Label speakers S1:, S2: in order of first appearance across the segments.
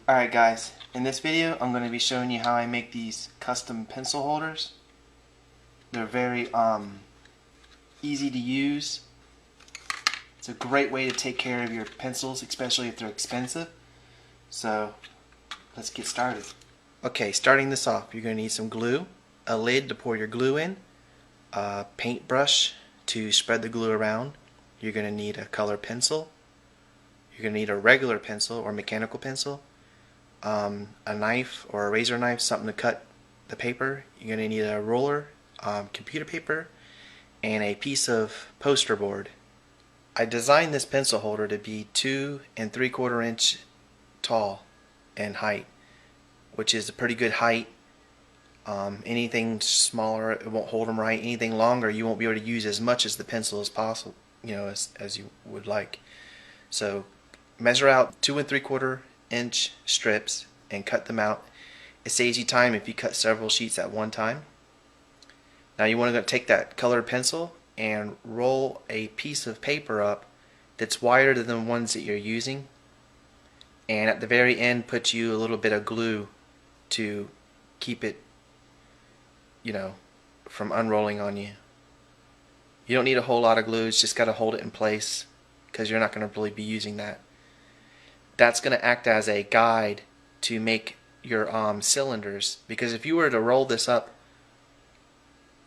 S1: Alright guys, in this video I'm going to be showing you how I make these custom pencil holders. They're very easy to use. It's a great way to take care of your pencils, especially if they're expensive. So let's get started. Okay, starting this off, you're going to need some glue, a lid to pour your glue in, a paintbrush to spread the glue around. You're going to need a color pencil. You're going to need a regular pencil or mechanical pencil. A knife or a razor knife, something to cut the paper. You're going to need a roller, computer paper, and a piece of poster board. I designed this pencil holder to be 2 3/4 inch tall in height, which is a pretty good height. Anything smaller, it won't hold them right. Anything longer, you won't be able to use as much as the pencil as possible, as you would like. So measure out 2 3/4 inch strips and cut them out. It saves you time if you cut several sheets at one time. Now you want to take that colored pencil and roll a piece of paper up that's wider than the ones that you're using, and at the very end put you a little bit of glue to keep it from unrolling on you. You don't need a whole lot of glue, it's just got to hold it in place because you're not going to really be using that. That's going to act as a guide to make your cylinders, because if you were to roll this up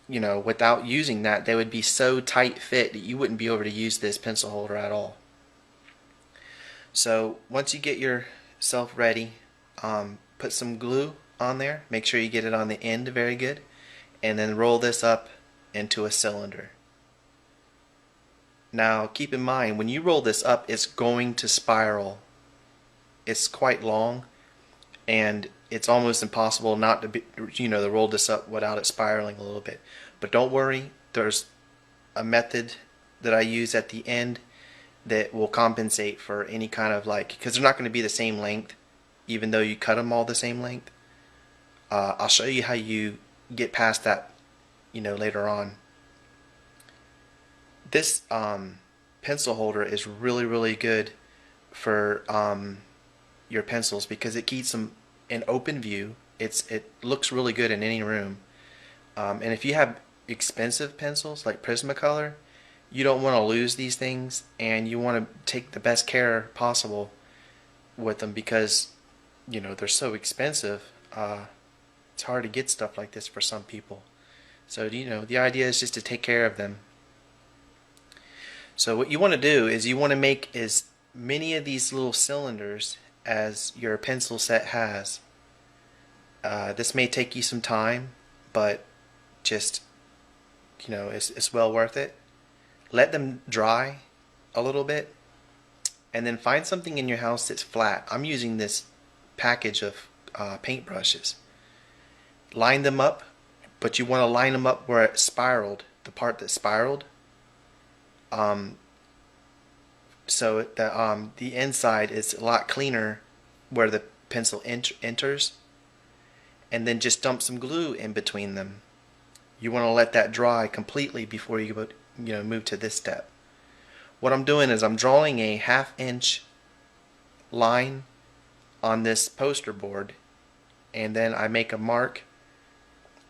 S1: without using that, they would be so tight fit that you wouldn't be able to use this pencil holder at all. So once you get yourself ready, put some glue on there, make sure you get it on the end very good, and then roll this up into a cylinder. Now keep in mind, when you roll this up, it's going to spiral. It's quite long, and it's almost impossible not to to roll this up without it spiraling a little bit. But don't worry, there's a method that I use at the end that will compensate for any kind of because they're not going to be the same length, even though you cut them all the same length. I'll show you how you get past that, later on. This pencil holder is really good for your pencils because it keeps them in open view. It looks really good in any room. And if you have expensive pencils like Prismacolor, you don't want to lose these things, and you want to take the best care possible with them because they're so expensive. It's hard to get stuff like this for some people. So the idea is just to take care of them. So what you want to do is you want to make as many of these little cylinders as your pencil set has. This may take you some time, but just it's well worth it. Let them dry a little bit, and then find something in your house that's flat. I'm using this package of paintbrushes. Line them up, but you want to line them up where it spiraled, the part that spiraled, so that the inside is a lot cleaner where the pencil enters, and then just dump some glue in between them. You want to let that dry completely before you move to this step. What I'm doing is I'm drawing a 1/2 inch line on this poster board, and then I make a mark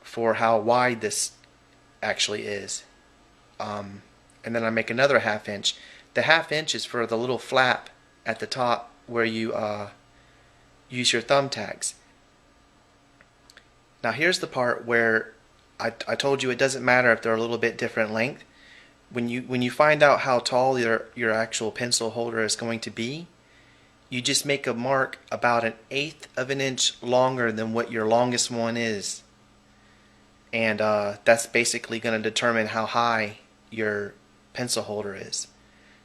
S1: for how wide this actually is, and then I make another 1/2 inch. The 1/2 inch is for the little flap at the top where you use your thumbtacks. Now here's the part where I told you it doesn't matter if they're a little bit different length. When you find out how tall your actual pencil holder is going to be, you just make a mark about 1/8 of an inch longer than what your longest one is, and that's basically going to determine how high your pencil holder is.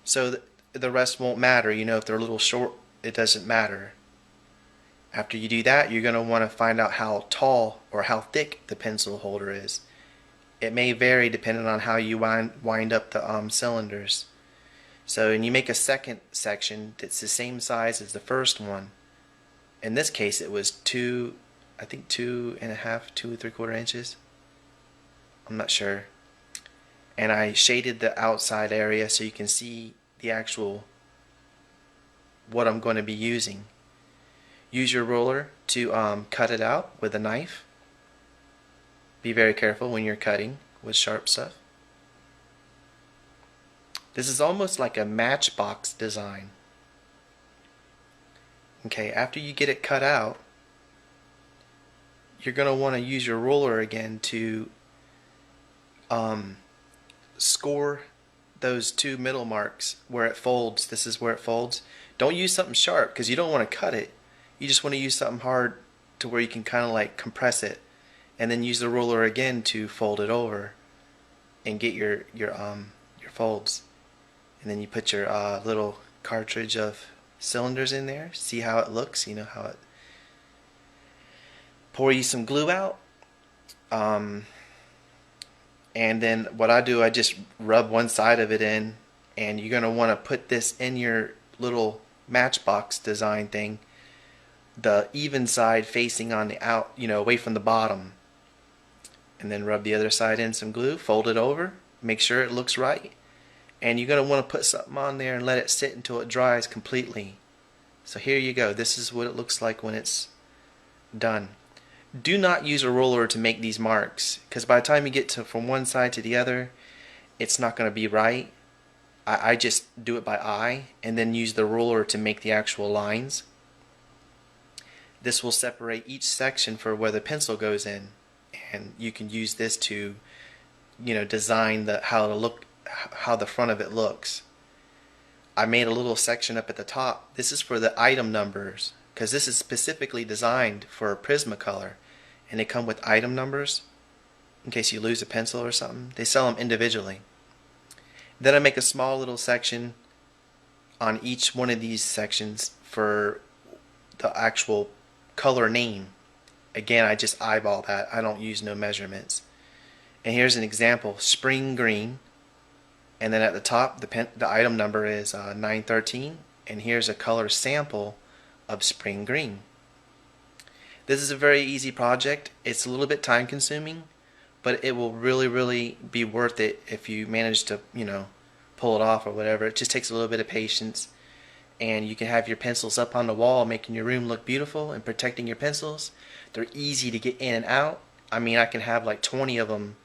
S1: So the rest won't matter. If they're a little short, it doesn't matter. After you do that, you're going to want to find out how tall or how thick the pencil holder is. It may vary depending on how you wind up the cylinders. So, and you make a second section that's the same size as the first one. In this case, it was 2 1/2, 2 3/4 inches. I'm not sure. And I shaded the outside area so you can see the actual what I'm going to be using. use your ruler to cut it out with a knife. Be very careful when you're cutting with sharp stuff. This is almost like a matchbox design. Okay, after you get it cut out, you're going to want to use your ruler again to score those two middle marks where it folds. This is where it folds. Don't use something sharp because you don't want to cut it. You just want to use something hard to where you can kind of like compress it, and then use the ruler again to fold it over and get your folds. And then you put your little cartridge of cylinders in there. See how it looks. You know how it. Pour you some glue out. And then what I do, I just rub one side of it in, and you're going to want to put this in your little matchbox design thing, the even side facing on the out, away from the bottom. And then rub the other side in some glue, fold it over, make sure it looks right. And you're going to want to put something on there and let it sit until it dries completely. So here you go. This is what it looks like when it's done. Do not use a ruler to make these marks, because by the time you get from one side to the other, it's not going to be right. I just do it by eye and then use the ruler to make the actual lines. This will separate each section for where the pencil goes in, and you can use this to design how the front of it looks. I made a little section up at the top. This is for the item numbers, because this is specifically designed for Prismacolor, and they come with item numbers in case you lose a pencil or something. They sell them individually. Then I make a small little section on each one of these sections for the actual color name. Again, I just eyeball that. I don't use no measurements. And here's an example: spring green. And then at the top, the item number is 913, and here's a color sample of spring green. This is a very easy project. It's a little bit time consuming, but it will really be worth it if you manage to pull it off or whatever. It just takes a little bit of patience, and you can have your pencils up on the wall making your room look beautiful and protecting your pencils. They're easy to get in and out. I mean, I can have like 20 of them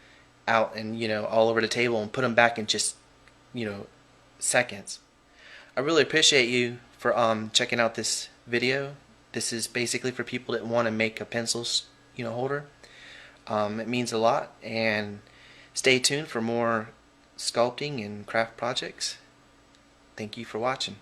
S1: out and all over the table and put them back in just seconds. I really appreciate you for checking out this video. This is basically for people that want to make a pencil holder. It means a lot, and stay tuned for more sculpting and craft projects. Thank you for watching.